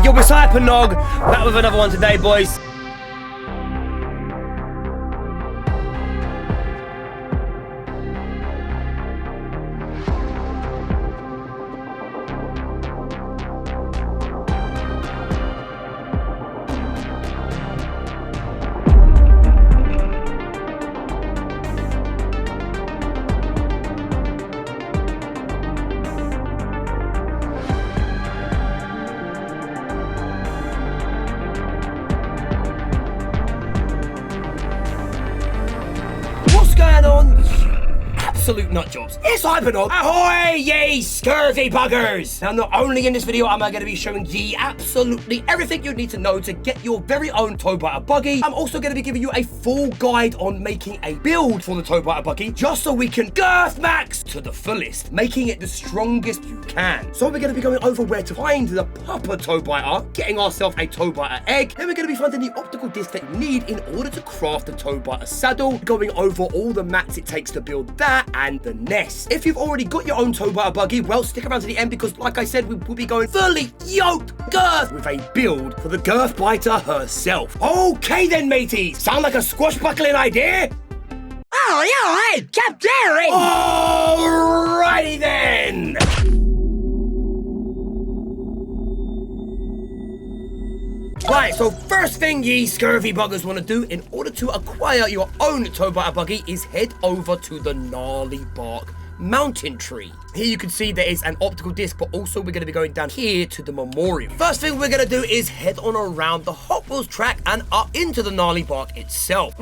Yo, it's HyperNOG, back with another one today, boys. Absolute nut jobs. It's HyperNOG. Ahoy, ye scurvy buggers! Now, not only in this video am I going to be showing ye absolutely everything you need to know to get your very own Toe-Biter Buggy, I'm also going to be giving you a full guide on making a build for the Toe-Biter Buggy, just so we can girth max to the fullest, making it the strongest you can. So we're going to be going over where to find the proper Toe-Biter, getting ourselves a Toe-Biter egg, then we're going to be finding the optical disc that you need in order to craft the Toe-Biter saddle, going over all the mats it takes to build that, and the nest. If you've already got your own Toe-Biter Buggy, well, stick around to the end because, like I said, we will be going fully yoked girth with a build for the girth biter herself. Okay then, mateys. Sound like a squashbuckling idea? Oh, yeah, hey, kept daring. Alrighty then. Right, so first thing ye scurvy buggers want to do in order to acquire your own Toe-Biter Buggy is head over to the Gnarly Bark Mountain Tree. Here you can see there is an optical disc, but also we're going to be going down here to the memorial. First thing we're going to do is head on around the Hot Wheels track and up into the Gnarly Bark itself.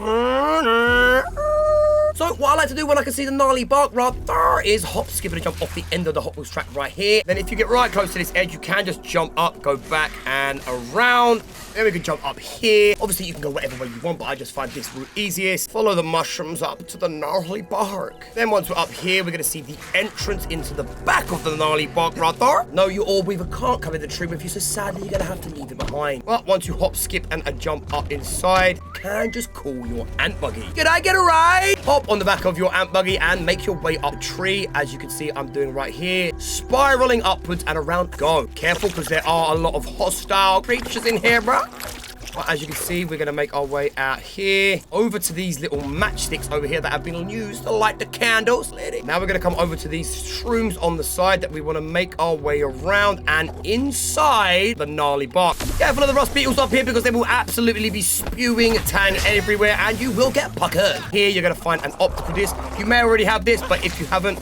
So what I like to do when I can see the Gnarly Bark rather is hop, skip, and jump off the end of the Hot Wheels track right here. Then if you get right close to this edge, you can just jump up, go back and around. Then we can jump up here. Obviously, you can go whatever way you want, but I just find this route easiest. Follow the mushrooms up to the Gnarly Bark. Then once we're up here, we're going to see the entrance into the back of the Gnarly Bark rather. No, you all weaver can't come in the tree with you, so sadly, you're going to have to leave it behind. But once you hop, skip, and jump up inside, you can just call your ant buggy. Can I get a ride? Hop on the back of your ant buggy and make your way up the tree. As you can see, I'm doing right here. Spiraling upwards and around. Go. Careful, because there are a lot of hostile creatures in here, bro. But as you can see, we're going to make our way out here, over to these little matchsticks over here that have been used to light the candles. Now we're going to come over to these shrooms on the side that we want to make our way around and inside the Gnarly Bark. Careful of the rust beetles up here because they will absolutely be spewing tang everywhere and you will get puckered. Here you're going to find an optical disc. You may already have this, but if you haven't,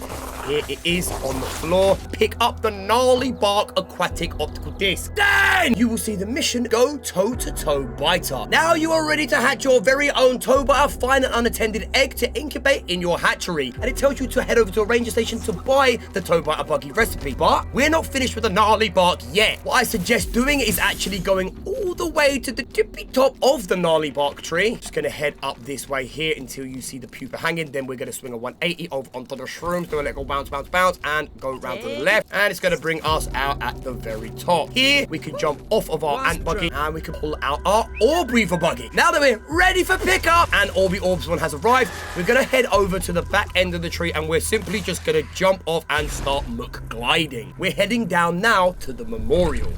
here it is on the floor. Pick up the Gnarly Bark Aquatic Optical Disc. Then you will see the mission go toe-to-toe biter. Now you are ready to hatch your very own Toe-Biter fine and unattended egg to incubate in your hatchery. And it tells you to head over to a ranger station to buy the Toe-Biter Buggy recipe. But we're not finished with the Gnarly Bark yet. What I suggest doing is actually going all the way to the tippy top of the Gnarly Bark tree. Just going to head up this way here until you see the pupa hanging. Then we're going to swing a 180 over onto the shrooms, do a little bounce, bounce, bounce, and go around to the left. And it's going to bring us out at the very top. Here, we can jump off of our ant buggy and we can pull out our orb weaver buggy. Now that we're ready for pickup and Orby Orbs one has arrived, we're going to head over to the back end of the tree and we're simply just going to jump off and start muck gliding. We're heading down now to the memorial.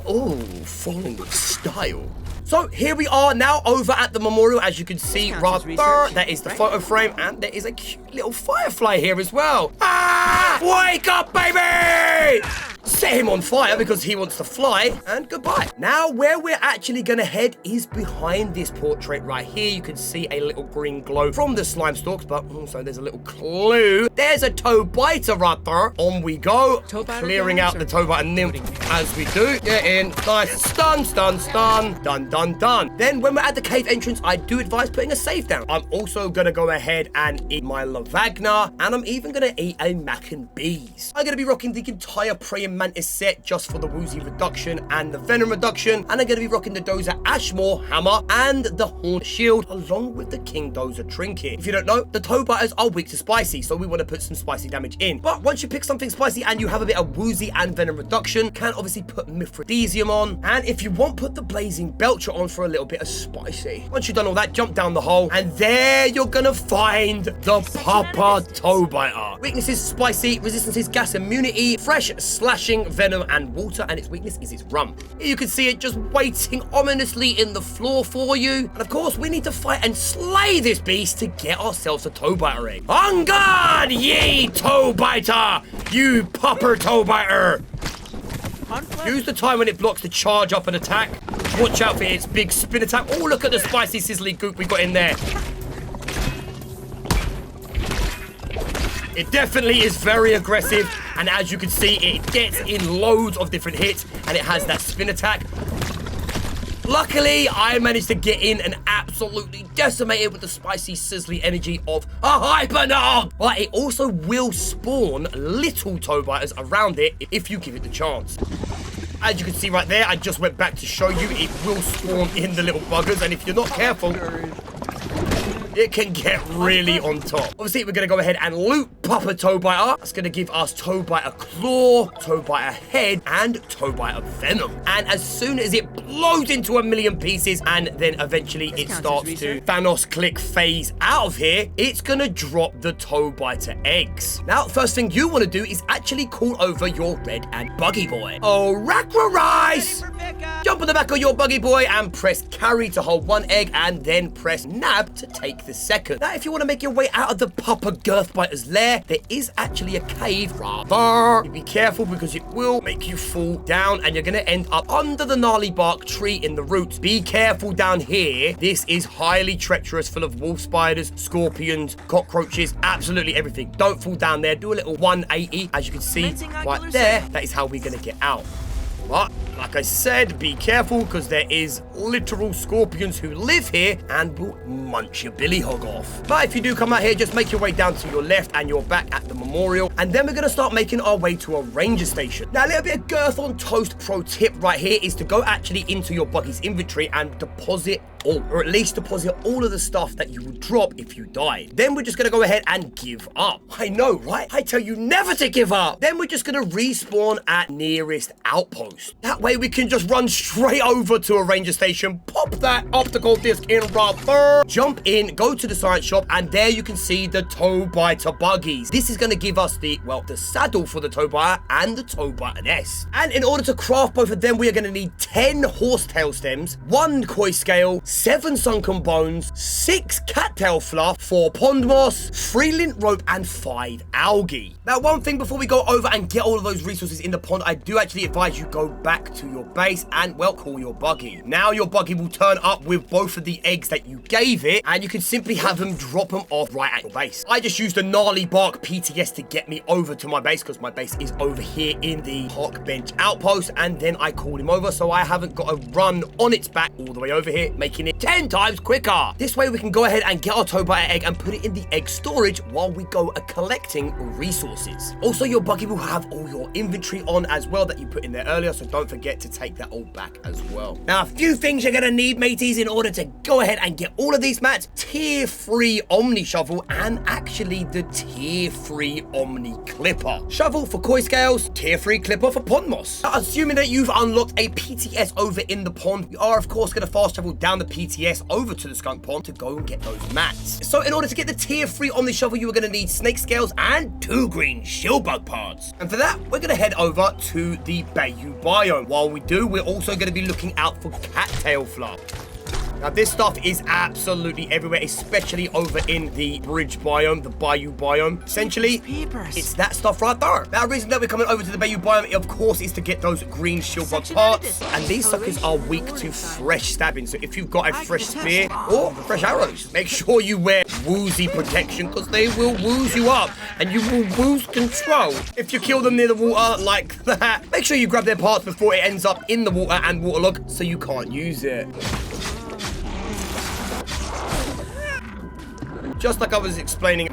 Oh, falling with style. So here we are now over at the memorial. As you can see, rather, that is the photo frame, and there is a cute little firefly here as well. Ah! Wake up, baby! Set him on fire because he wants to fly, and goodbye. Now, where we're actually gonna head is behind this portrait right here. You can see a little green glow from the slime stalks, but also there's a little clue. There's a Toe-Biter rather. On we go, clearing out the Toe-Biter Nymph as we do. Get in, nice, stun, stun, stun, done, done, done. Then when we're at the cave entrance, I do advise putting a save down. I'm also gonna go ahead and eat my lavagna, and I'm even gonna eat a mac and bees. I'm gonna be rocking the entire praying mantis and is set just for the woozy reduction and the venom reduction. And I'm going to be rocking the Dozer Ashmore hammer and the horn shield along with the King Dozer trinket. If you don't know, the Toe-Biters are weak to spicy, so we want to put some spicy damage in. But once you pick something spicy and you have a bit of woozy and venom reduction, can obviously put Mithridesium on. And if you want, put the Blazing Belcher on for a little bit of spicy. Once you've done all that, jump down the hole, and there you're going to find the Papa Toe-Biter. Weaknesses: spicy, resistances, gas immunity, fresh, slashing, venom, and water, and its weakness is its rump. Here you can see it just waiting ominously in the floor for you. And of course, we need to fight and slay this beast to get ourselves a Toe-Biter egg. On guard, ye Toe-Biter! You Papa Toe-Biter! Use the time when it blocks to charge up and attack. Watch out for its big spin attack. Oh, look at the spicy sizzly goop we got in there. It definitely is very aggressive, and as you can see, it gets in loads of different hits, and it has that spin attack. Luckily, I managed to get in and absolutely decimate it with the spicy, sizzly energy of a HyperNOG. But it also will spawn little Toe-Biters around it if you give it the chance. As you can see right there, I just went back to show you, it will spawn in the little buggers, and if you're not careful, it can get really on top. Obviously, we're going to go ahead and loot Papa Toe-Biter. That's going to give us Toe-Biter Claw, Toe-Biter Head, and Toe-Biter Venom. And as soon as it blows into a million pieces, and then eventually it starts to Thanos click phase out of here, it's going to drop the Toe-Biter eggs. Now, first thing you want to do is actually call over your red and buggy boy. Oh, Rice! Jump on the back of your buggy boy and press carry to hold one egg, and then press nab to take the second. Now, if you want to make your way out of the Papa Girth Biter's lair, there is actually a cave rather. Be careful because it will make you fall down, and you're going to end up under the Gnarly Bark Tree in the roots. Be careful down here. This is highly treacherous, full of wolf spiders, scorpions, cockroaches, absolutely everything. Don't fall down there. Do a little 180. As you can see right there, that is how we're going to get out. But, like I said, be careful because there is literal scorpions who live here and will munch your billy hog off. But if you do come out here, just make your way down to your left and you're back at the memorial. And then we're going to start making our way to a ranger station. Now, a little bit of girth on toast pro tip right here is to go actually into your buggy's inventory and deposit all, or at least deposit all of the stuff that you would drop if you died. Then we're just going to go ahead and give up. I know, right? I tell you never to give up. Then we're just going to respawn at nearest outpost. That way we can just run straight over to a ranger station, pop that optical disc in rather, jump in, go to the science shop, and there you can see the Toe-Biter buggies. This is going to give us the saddle for the Toe-Biter and the Toe-Biter Nest. And in order to craft both of them, we are going to need 10 horsetail stems, 1 koi scale, 7 sunken bones, 6 cattail fluff, 4 pond moss, 3 lint rope, and 5 algae. Now, one thing before we go over and get all of those resources in the pond, I do actually advise you go back to your base and, well, call your buggy. Now your buggy will turn up with both of the eggs that you gave it, and you can simply have them drop them off right at your base. I just used a Gnarly Bark PTS to get me over to my base because my base is over here in the Park Bench outpost, and then I called him over, so I haven't got to run on its back all the way over here, making it 10 times quicker. This way we can go ahead and get our Toe-Biter egg and put it in the egg storage while we go collecting resources. Also, your buggy will have all your inventory on as well that you put in there earlier, so don't forget to take that all back as well. Now, a few things you're going to need, mateys, in order to go ahead and get all of these mats: tier 3 Omni-Shovel and actually the tier 3 Omni-Clipper. Shovel for koi scales, tier 3 clipper for pond moss. Now, assuming that you've unlocked a PTS over in the pond, you are of course going to fast travel down the PTS over to the skunk pond to go and get those mats. So in order to get the tier 3 Omni-Shovel, you are going to need snake scales and 2 green shield bug parts. And for that, we're going to head over to the bayou biome. While we do, we're also going to be looking out for cattail fluff. Now, this stuff is absolutely everywhere, especially over in the bridge biome, the bayou biome. Essentially, it's that stuff right there. Now, the reason that we're coming over to the bayou biome, of course, is to get those green shield bug parts. And these suckers are weak to fresh stabbing. So if you've got a fresh spear or fresh arrows, make sure you wear woozy protection because they will wooze you up and you will lose control. If you kill them near the water like that, make sure you grab their parts before it ends up in the water and waterlog so you can't use it. Just like I was explaining.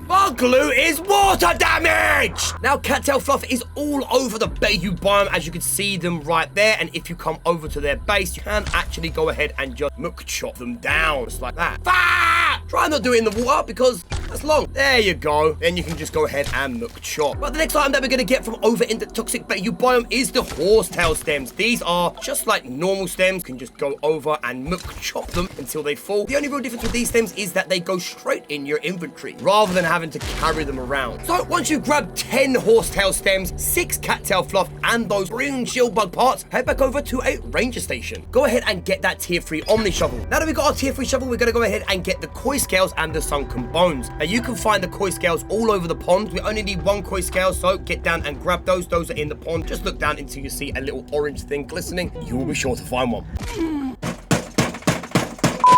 Bug glue is water damage! Now, cattail fluff is all over the bayou biome, as you can see them right there. And if you come over to their base, you can actually go ahead and just chop them down, just like that. Ah! Try not to do it in the water because that's long. There you go. Then you can just go ahead and chop. But the next item that we're going to get from over in the toxic bayou biome is the horsetail stems. These are just like normal stems. You can just go over and chop them until they fall. The only real difference with these stems is that they go straight in your inventory rather than having to carry them around. So once you grab 10 horsetail stems, 6 cattail fluff, and those spring shield bug parts, head back over to a ranger station. Go ahead and get that tier 3 Omni-Shovel. Now that we've got our tier 3 shovel, we're going to go ahead and get the koi scales and the sunken bones. Now you can find the koi scales all over the pond. We only need 1 koi scale, so get down and grab those. Those are in the pond. Just look down until you see a little orange thing glistening. You will be sure to find one.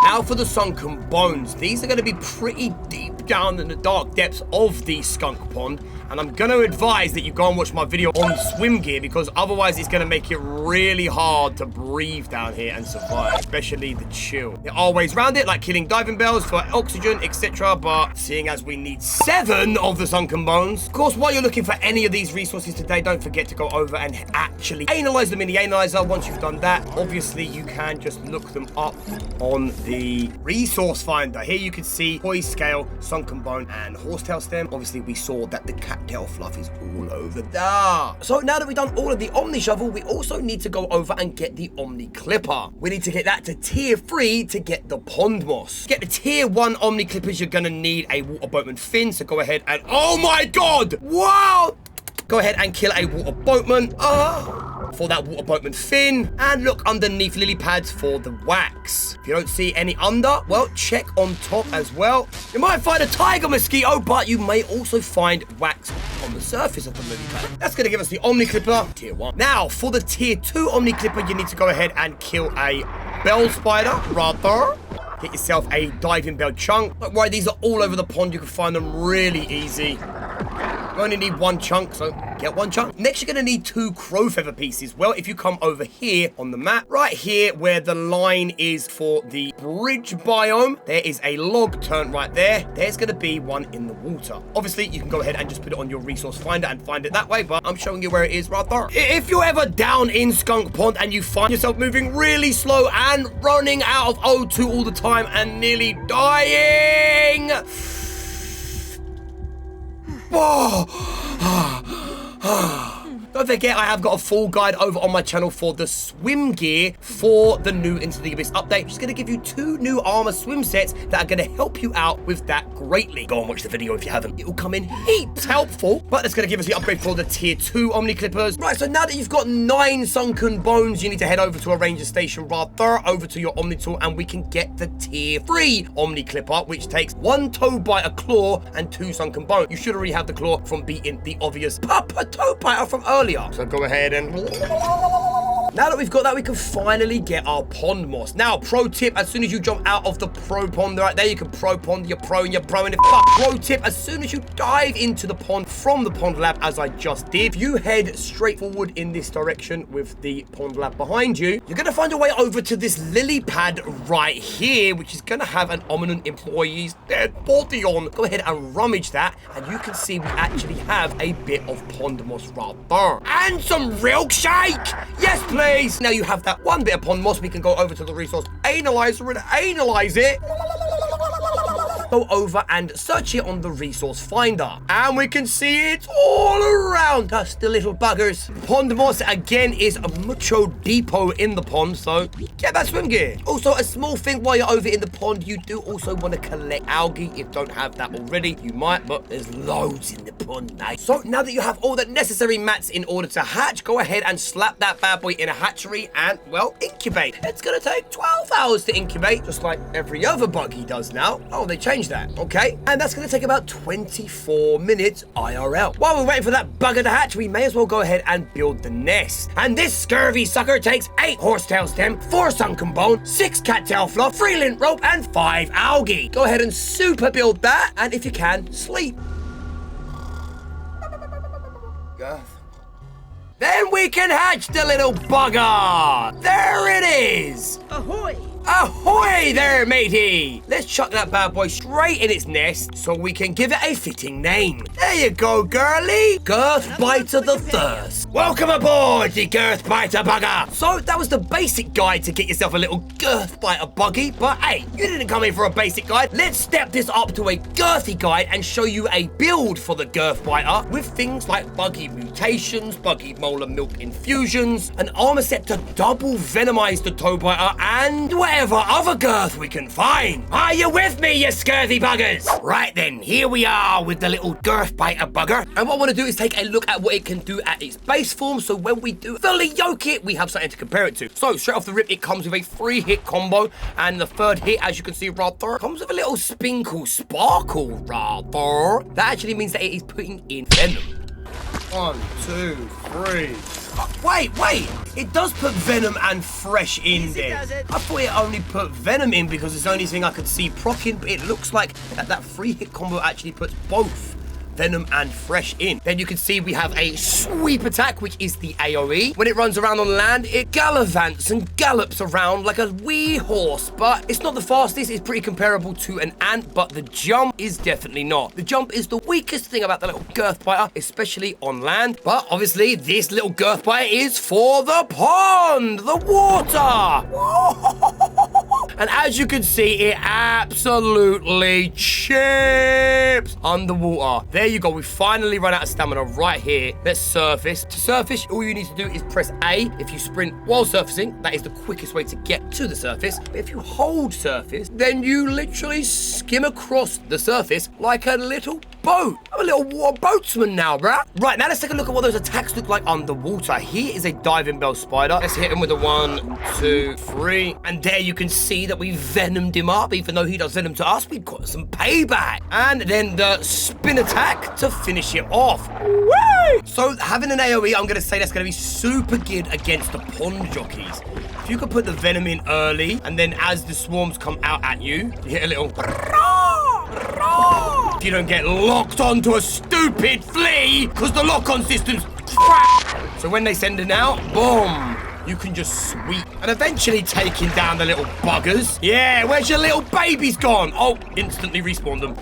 Now for the sunken bones. These are going to be pretty deep down in the dark depths of the skunk pond. And I'm going to advise that you go and watch my video on swim gear, because otherwise it's going to make it really hard to breathe down here and survive, especially the chill. There are ways around it, like killing diving bells for oxygen, etc. But seeing as we need 7 of the sunken bones, of course, while you're looking for any of these resources today, don't forget to go over and actually analyze them in the analyzer. Once you've done that, obviously you can just look them up on the resource finder. Here you can see koi scale, sunken bone, and horsetail stem. Obviously we saw that the cattail fluff is all over there. So now that we've done all of the Omni-Shovel, we also need to go over and get the Omni-Clipper. We need to get that to tier 3 to get the pond moss. Get the tier 1 Omni-Clippers, you're gonna need a water boatman fin, so go ahead and, oh my god, wow, go ahead and kill a water boatman for that water boatman fin, and look underneath lily pads for the wax. If you don't see any under, well, check on top as well. You might find a tiger mosquito, but you may also find wax on the surface of the lily pad. That's going to give us the Omni-Clipper tier 1. Now, for the tier 2 Omni-Clipper, you need to go ahead and kill a bell spider, rather. Get yourself a diving bell chunk. Don't worry, these are all over the pond. You can find them really easy. You only need 1 chunk, so get 1 chunk. Next, you're going to need 2 crow feather pieces. Well, if you come over here on the map, right here where the line is for the bridge biome, there is a log turn right there. There's going to be one in the water. Obviously, you can go ahead and just put it on your resource finder and find it that way, but I'm showing you where it is right there. If you're ever down in Skunk Pond and you find yourself moving really slow and running out of O2 all the time and nearly dying, don't forget, I have got a full guide over on my channel for the swim gear for the new Into the Abyss update, which is going to give you 2 new armor swim sets that are going to help you out with that greatly. Go and watch the video if you haven't. It will come in heaps helpful, but it's going to give us the upgrade for the tier 2 Omni-Clippers. Right, so now that you've got 9 sunken bones, you need to head over to a ranger station rather, over to your Omni tool, and we can get the tier 3 Omni-Clipper, which takes 1 Toe-Biter claw and 2 sunken bones. You should already have the claw from beating the obvious Papa Toe-Biter from earlier. So go ahead and... Now that we've got that, we can finally get our pond moss. Now, pro tip, as soon as you jump out of the pro pond right there, you can pro pond, you're pro and you're pro and pro tip, as soon as you dive into the pond from the pond lab, as I just did, you head straight forward in this direction with the pond lab behind you. You're going to find your way over to this lily pad right here, which is going to have an Omni employee's dead body on. Go ahead and rummage that, and you can see we actually have a bit of pond moss right there. And some milkshake! Yes, please! Now you have that 1 bit of pond moss, we can go over to the resource analyzer and analyze it. Go over and search it on the resource finder, and we can see it all around us, the little buggers. Pond moss again is mucho deeper in the pond, so get that swim gear. Also, a small thing while you're over in the pond, you do also want to collect algae. If you don't have that already, you might, but there's loads in the pond now. So now that you have all the necessary mats in order to hatch, go ahead and slap that bad boy in a hatchery and, well, incubate. It's gonna take 12 hours to incubate, just like every other buggy does now. Oh, they changed that, okay? And that's gonna take about 24 minutes IRL. While we're waiting for that bugger to hatch, we may as well go ahead and build the nest. And this scurvy sucker takes 8 horsetail stem, 4 sunken bone, 6 cattail fluff, 3 lint rope, and 5 algae. Go ahead and super build that, and if you can, sleep. Girth. Then we can hatch the little bugger. There it is. Ahoy! Ahoy there, matey! Let's chuck that bad boy straight in its nest so we can give it a fitting name. There you go, girly. 𝗚𝗥𝗢𝗗𝗗𝗗 the Thirst. Welcome aboard, the 𝗚𝗥𝗢𝗗𝗗𝗗𝗗 Bugger. So that was the basic guide to get yourself a little 𝗚𝗥𝗢𝗗𝗗𝗗 buggy, but hey, you didn't come in for a basic guide. Let's step this up to a girthy guide and show you a build for the 𝗚𝗥𝗢𝗗𝗗𝗏 with things like buggy mutations, buggy molar milk infusions, an armor set to double venomize the Toe-Biter, and whatever other girth we can find. Are you with me, you scurvy buggers? Right then, here we are with the little 𝗚𝗥𝗢𝗗𝗗𝗏 bugger, and what I want to do is take a look at what it can do at its base form, so when we do fully yoke it, we have something to compare it to. So straight off the rip, it comes with a 3-hit combo, and the 3rd hit, as you can see, rather, comes with a little spinkle sparkle, rather. That actually means that it is putting in venom. 1, 2, 3. Wait, it does put venom and fresh in there. I thought it only put venom in because it's the only thing I could see proccing, but it looks like that 3-hit combo actually puts both venom and fresh in. Then you can see we have a sweep attack, which is the AoE. When it runs around on land, it gallivants and gallops around like a wee horse, but it's not the fastest. It's pretty comparable to an ant, but the jump is definitely not. The jump is the weakest thing about the little 𝗚𝗥𝗢𝗗𝗗𝗏, especially on land, but obviously this little 𝗚𝗥𝗢𝗗𝗏 is for the pond, the water. And as you can see, it absolutely chips underwater. There you go. We finally run out of stamina right here. Let's surface. To surface, all you need to do is press A. If you sprint while surfacing, that is the quickest way to get to the surface. But if you hold surface, then you literally skim across the surface like a little boat. I'm a little water boatsman now, bruh. Right, now let's take a look at what those attacks look like underwater. Here is a diving bell spider. Let's hit him with a 1, 2, 3. And there you can see that we venomed him up. Even though he does venom to us, we've got some payback. And then the spin attack to finish it off. Woo! So having an AoE, I'm going to say that's going to be super good against the pond jockeys. If you could put the venom in early, and then as the swarms come out at you, you hit a little... If you don't get locked onto a stupid flea, because the lock-on system's crap. So when they send it out, boom, you can just sweep. And eventually taking down the little buggers. Yeah, where's your little babies gone? Oh, instantly respawned them.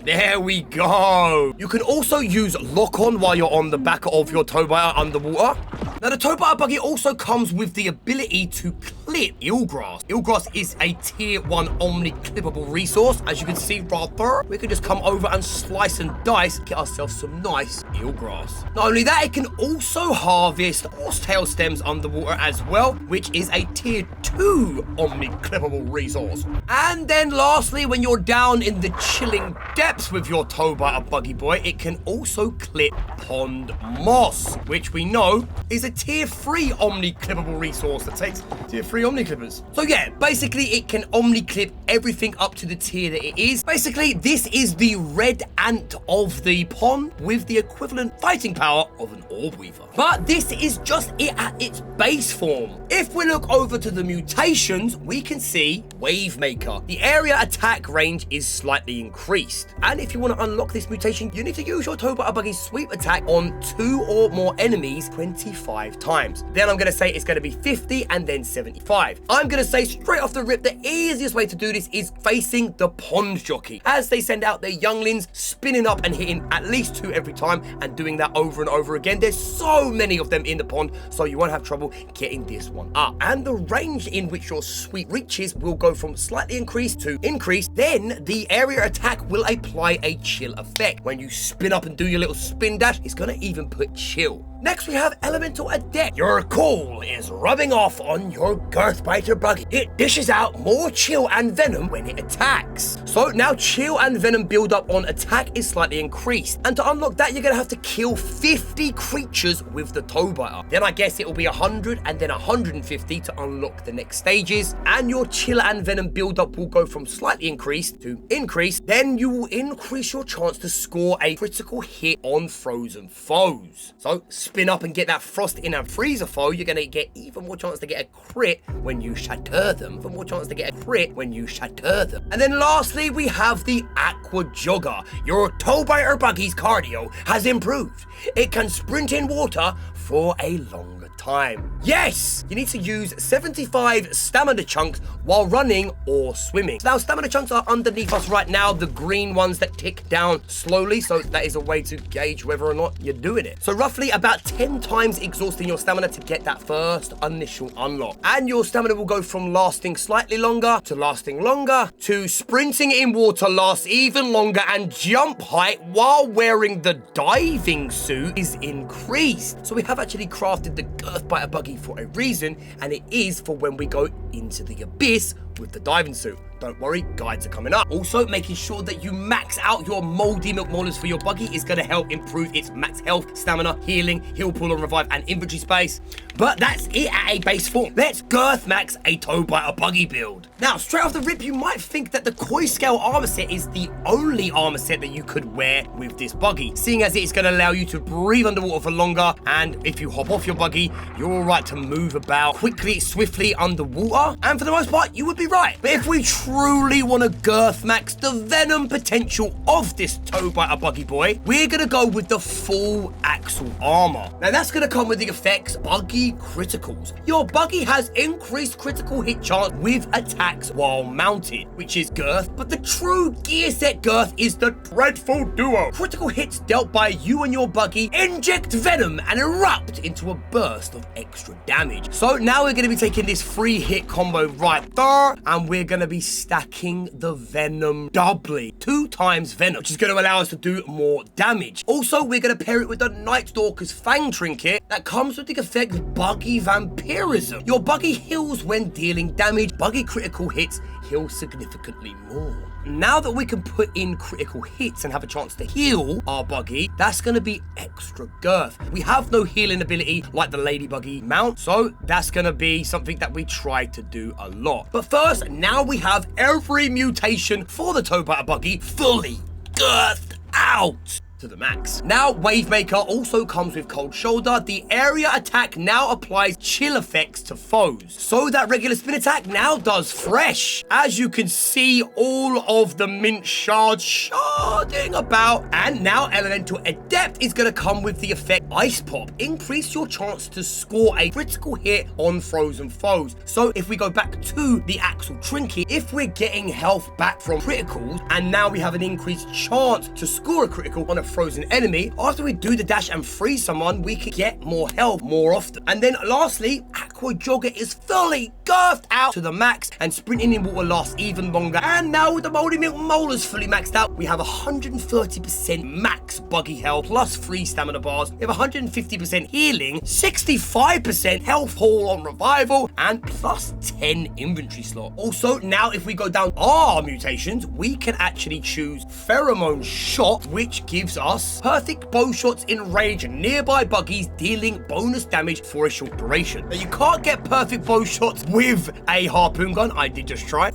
There we go. You can also use lock-on while you're on the back of your Toe-Biter underwater. Now, the Toe-Biter Buggy also comes with the ability to clip eelgrass. Eelgrass is a tier 1 omni-clippable resource. As you can see right there, we can just come over and slice and dice, get ourselves some nice eelgrass. Not only that, it can also harvest horsetail stems underwater as well, which is a tier 2 omni-clippable resource. And then lastly, when you're down in the chilling depths with your Toe-Biter Buggy boy, it can also clip pond moss, which we know is a tier 3 omni-clippable resource that takes tier 3 omni-clippers. So yeah, basically it can omni-clip everything up to the tier that it is. Basically, this is the red ant of the pond with the equivalent fighting power of an orb weaver. But this is just it at its base form. If we look over to the mutations, we can see Wave Maker. The area attack range is slightly increased. And if you want to unlock this mutation, you need to use your Toe-Biter Buggy sweep attack on 2 or more enemies 25 times. Then I'm going to say it's going to be 50 and then 75. I'm going to say straight off the rip, the easiest way to do this is facing the pond jockey. As they send out their younglings, spinning up and hitting at least 2 every time and doing that over and over again. There's so many of them in the pond, so you won't have trouble getting this one up. And the range in which your sweep reaches will go from slightly increased to increased. Then the area attack will apply a chill effect. When you spin up and do your little spin dash, it's going to even put chill. Next, we have Elemental Adept. Your cool is rubbing off on your 𝗚𝗥𝗢𝗗𝗗𝗏 Buggy. It dishes out more chill and venom when it attacks. So now chill and venom build up on attack is slightly increased. And to unlock that, you're going to have to kill 50 creatures with the Toe-Biter. Then I guess it will be 100 and then 150 to unlock the next stages. And your chill and venom build up will go from slightly increased to increased. Then you will increase your chance to score a critical hit on frozen foes. So spin up and get that frost in and freezer foe, you're gonna get even more chance to get a crit when you shatter them. Even more chance to get a crit when you shatter them. And then lastly, we have the Aqua Jogger. Your Toe-Biter Buggy's cardio has improved. It can sprint in water for a longer time. Yes! You need to use 75 stamina chunks while running or swimming. Now, stamina chunks are underneath us right now, the green ones that tick down slowly, so that is a way to gauge whether or not you're doing it. So roughly about 10 times exhausting your stamina to get that first initial unlock. And your stamina will go from lasting slightly longer to lasting longer to sprinting in water lasts even longer, and jump height while wearing the diving suit is increased. So we have actually crafted the Girth Biter Buggy for a reason, and it is for when we go into the abyss with the diving suit. Don't worry, guides are coming up. Also, making sure that you max out your moldy milk molars for your buggy is going to help improve its max health, stamina, healing, heal pool and revive, and inventory space. But that's it at a base form. Let's girth max a Toe-Biter Buggy build. Now, straight off the rip, you might think that the Koi Scale armor set is the only armor set that you could wear with this buggy, seeing as it's going to allow you to breathe underwater for longer, and if you hop off your buggy, you're all right to move about quickly, swiftly underwater, and for the most part, you would be right. But if we truly want to girth max the venom potential of this Toe-Biter Buggy boy, we're going to go with the full axle armor. Now, that's going to come with the effects Buggy Criticals. Your buggy has increased critical hit chance with attacks while mounted, which is girth, but the true gear set girth is the dreadful duo. Critical hits dealt by you and your buggy inject venom and erupt into a burst of extra damage. So now we're going to be taking this free hit combo right there, and we're going to be stacking the venom doubly. 2 times venom, which is going to allow us to do more damage. Also, we're going to pair it with the Night Stalker's Fang Trinket that comes with the effect Buggy Vampirism. Your buggy heals when dealing damage. Buggy critical hits heal significantly more. Now that we can put in critical hits and have a chance to heal our buggy, that's going to be extra girth. We have no healing ability like the Lady Buggy mount, so that's going to be something that we try to do a lot. But first, now we have every mutation for the Toe-Biter Buggy fully girthed out to the max. Now, Wavemaker also comes with Cold Shoulder. The area attack now applies chill effects to foes, so that regular spin attack now does fresh. As you can see, all of the mint shards sharding about. And now Elemental Adept is going to come with the effect Ice Pop. Increase your chance to score a critical hit on frozen foes. So if we go back to the Axle Trinket, if we're getting health back from criticals, and now we have an increased chance to score a critical on a frozen enemy, after we do the dash and freeze someone, we can get more health more often. And then lastly, Aqua Jogger is fully girthed out to the max, and sprinting in water lasts even longer. And now with the moldy milk molars fully maxed out, we have 130% max buggy health plus 3 stamina bars. We have 150% healing, 65% health haul on revival, and plus 10 inventory slot. Also, now if we go down our mutations, we can actually choose Pheromone Shot, which gives us perfect bow shots in range nearby buggies, dealing bonus damage for a short duration. Now, you can't get perfect bow shots with a harpoon gun. I did just try.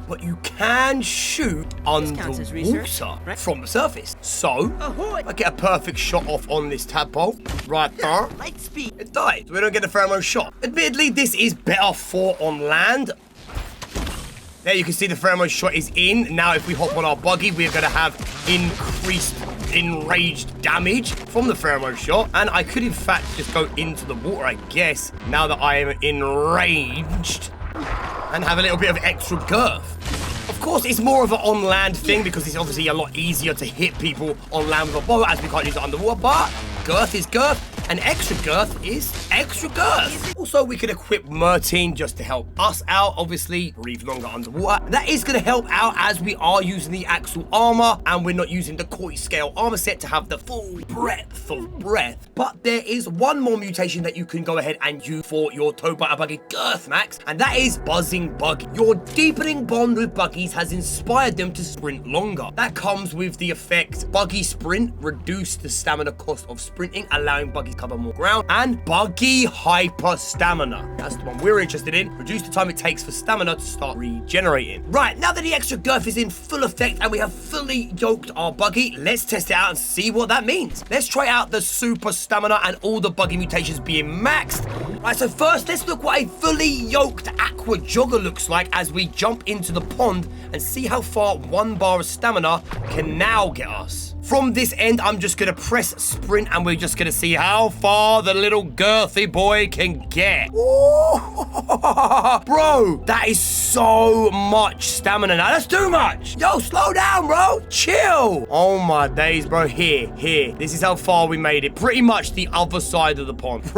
But you can shoot underwater from the surface. So, I get a perfect shot off on this tadpole right there. Light speed. It died, so we don't get a pheromone shot. Admittedly, this is better for on land. There you can see the pheromone shot is in. Now if we hop on our buggy, we're going to have increased enraged damage from the pheromone shot. And I could in fact just go into the water, I guess, now that I am enraged, and have a little bit of extra girth. Of course, it's more of an on-land thing because it's obviously a lot easier to hit people on land with a bow as we can't use it underwater, but girth is girth, and extra girth is extra girth. Also, we could equip Mertine just to help us out, obviously, breathe longer underwater. That is going to help out as we are using the Axle armor, and we're not using the Koi Scale armor set to have the full breadth of breath. But there is one more mutation that you can go ahead and use for your Toe-Biter Buggy girth max, and that is Buzzing Buggy. Your deepening bond with buggies has inspired them to sprint longer. That comes with the effect Buggy Sprint, reduce the stamina cost of sprinting, allowing buggies to cover more ground. And Buggy Hyper Stamina. That's the one we're interested in. Reduce the time it takes for stamina to start regenerating. Right, now that the extra girth is in full effect and we have fully yoked our buggy, let's test it out and see what that means. Let's try out the super stamina and all the buggy mutations being maxed. Right, so first, let's look what a fully yoked aqua jogger looks like as we jump into the pond and see how far 1 bar of stamina can now get us. From this end, I'm just gonna press sprint and we're just gonna see how far the little girthy boy can get. Ooh, bro, that is so much stamina now. That's too much. Yo, slow down, bro. Chill. Oh my days, bro. Here. This is how far we made it. Pretty much the other side of the pond.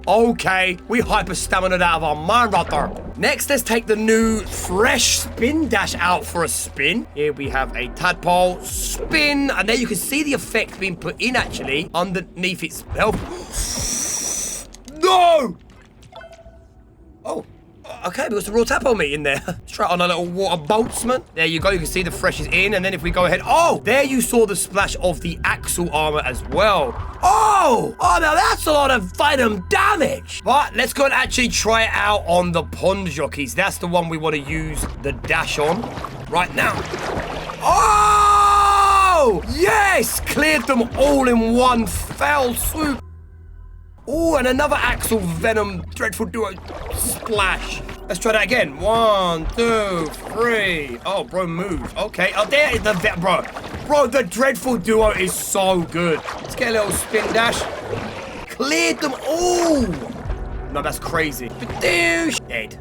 Okay, we hyper stamina'd out of our mind right there. Next, let's take the new fresh spin dash out for a spin. Here we have a tadpole spin, and there you can see the effect being put in actually underneath its health. No! Oh, okay, we got some raw tadpole meat in there. Let's try it on a little water boatsman. There you go, you can see the fresh is in, and then if we go ahead, oh, there you saw the splash of the axle armor as well. Oh, now that's a lot of venom damage. But let's go and actually try it out on the pond jockeys. That's the one we want to use the dash on right now. Oh, yes, cleared them all in one fell swoop. Oh, and another axle venom dreadful duo splash. Let's try that again. 1, 2, 3. Oh, bro, move. Okay. Oh, there is the bro. Bro, the dreadful duo is so good. Let's get a little spin dash. Cleared them all. No, that's crazy. Dead.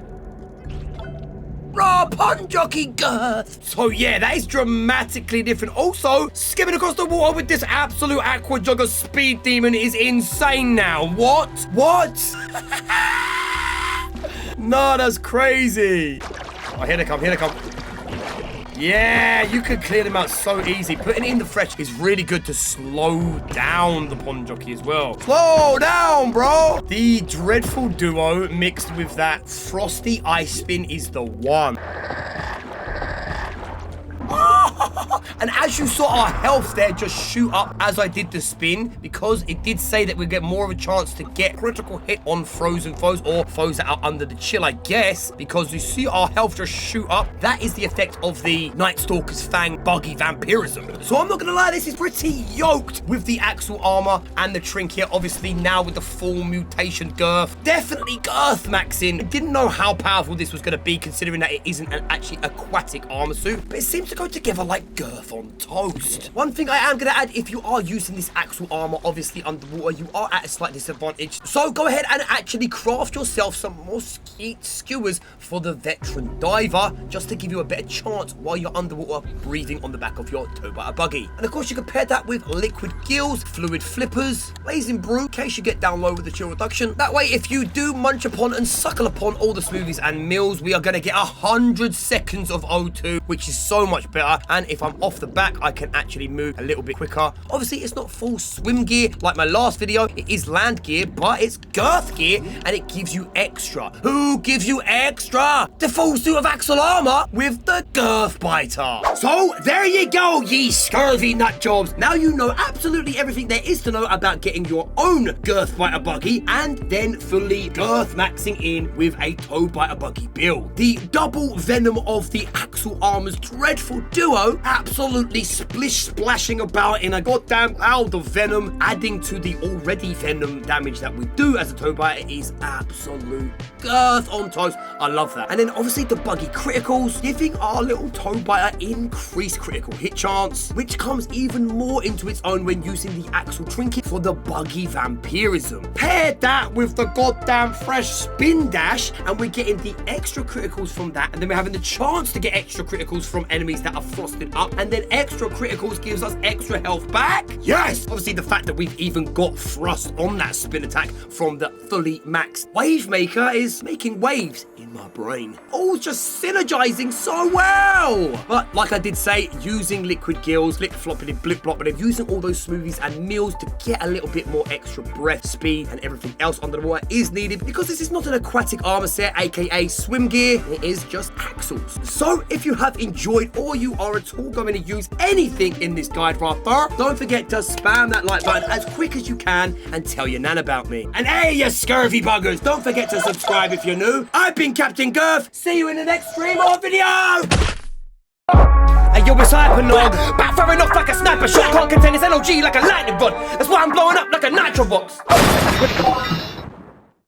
Raw pond jockey girth. So yeah, that is dramatically different. Also, skimming across the water with this absolute aqua jogger speed demon is insane now. What? No, that's crazy. Oh, here they come. Yeah, you can clear them out so easy. Putting in the fresh is really good to slow down the pond jockey as well. Slow down, bro. The dreadful duo mixed with that frosty ice spin is the one. And as you saw our health there just shoot up as I did the spin, because it did say that we get more of a chance to get critical hit on frozen foes or foes that are under the chill, I guess, because you see our health just shoot up. That is the effect of the Night Stalker's Fang Buggy Vampirism. So I'm not gonna lie, this is pretty yoked with the axle armor and the trinket, obviously now with the full mutation girth. Definitely girth maxing. I didn't know how powerful this was gonna be considering that it isn't an actually aquatic armor suit, but it seems to go together like girth on toast. One thing I am going to add, if you are using this axle armor, obviously underwater, you are at a slight disadvantage. So go ahead and actually craft yourself some more skeet skewers for the veteran diver, just to give you a better chance while you're underwater breathing on the back of your Toe-Biter Buggy. And of course, you can pair that with liquid gills, fluid flippers, blazing brew, in case you get down low with the chill reduction. That way, if you do munch upon and suckle upon all the smoothies and meals, we are going to get 100 seconds of O2, which is so much better. And if I'm off the back, I can actually move a little bit quicker. Obviously, it's not full swim gear like my last video. It is land gear, but it's girth gear, and it gives you extra. Who gives you extra? The full suit of axle armor with the girth biter. So there you go, ye scurvy nut jobs. Now you know absolutely everything there is to know about getting your own girth biter buggy and then fully girth maxing in with a Toe-Biter Buggy build. The double venom of the axle armor's dreadful duo absolutely splashing about in a goddamn cloud of venom, adding to the already venom damage that we do as a Toe-Biter is absolute girth on toast. I love that. And then obviously the buggy criticals, giving our little Toe-Biter increased critical hit chance, which comes even more into its own when using the axle trinket for the buggy vampirism. Paired that with the goddamn fresh spin dash, and we're getting the extra criticals from that, and then we're having the chance to get extra criticals from enemies that are frosted up, and then extra criticals gives us extra health back. Yes! Obviously the fact that we've even got thrust on that spin attack from the fully maxed wave maker is making waves in in my brain. All just synergizing so well. But like I did say, using liquid gills, lip flopping, blip blopping, using all those smoothies and meals to get a little bit more extra breath, speed, and everything else under the water is needed, because this is not an aquatic armor set, aka swim gear. It is just axles. So if you have enjoyed or you are at all going to use anything in this guide rather, don't forget to spam that like button as quick as you can and tell your nan about me. And hey, you scurvy buggers, don't forget to subscribe if you're new. I've been Captain Girth. See you in the next stream or video. Hey yo, it's HyperNOG. Back firing off like a sniper shot. Can't contain this NOG like a lightning rod. That's why I'm blowing up like a nitro box.